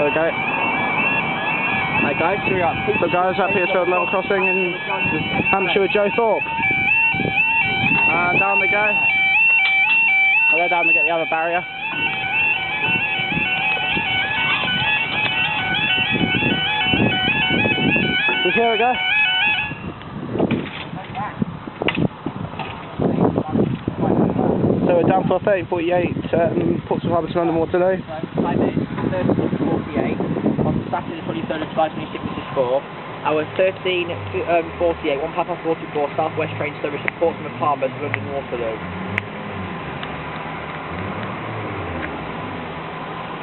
we go. Hi guys, so we're at So guys, at Petersfield level crossing in Hampshire with Joe Thorpe. And down they go. I'll go down and get the other barrier. So here we go. So we're down for 13:48 Portsmouth Harbour to London Waterloo. 5 minutes, 13:48 on Saturday the 23rd of July 2064. Hour 13:48, 1:44, South West train service from Portsmouth Harbour to London Waterloo.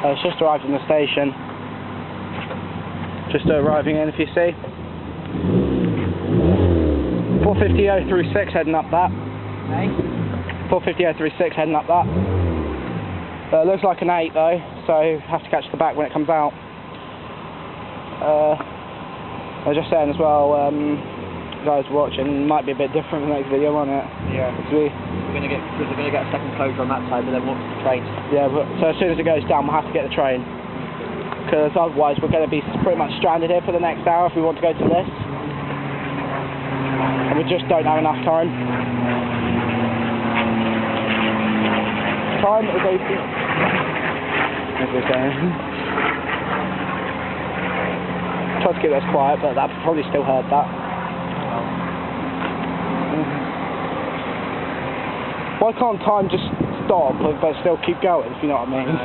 It's just arrived in the station. Just arriving in, if you see. 450.036 heading up that. Hey? 450.036 heading up that. It looks like an 8 though, so have to catch the back when it comes out. I was just saying as well, guys watching, might be a bit different from the next video, won't it? Yeah. We're gonna get a second closure on that side, but then we'll the trains. Yeah, but so as soon as it goes down, we'll have to get the train. Because otherwise we're going to be pretty much stranded here for the next hour if we want to go to this. And we just don't have enough time. Time is 18. As we're saying. Try to keep this quiet, but that probably still heard that. Why can't time just stop but still keep going, if you know what I mean?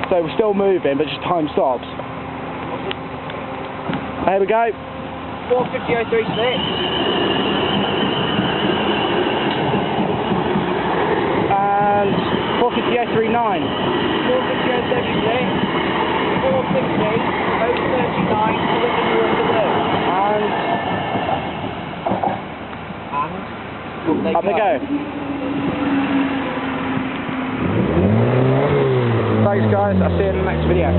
So we're still moving, but just time stops. Here we go. 450.036. And 450.039. 450.036. 450.039 to London Waterloo. And up they go. Thanks guys, I'll see you in the next video.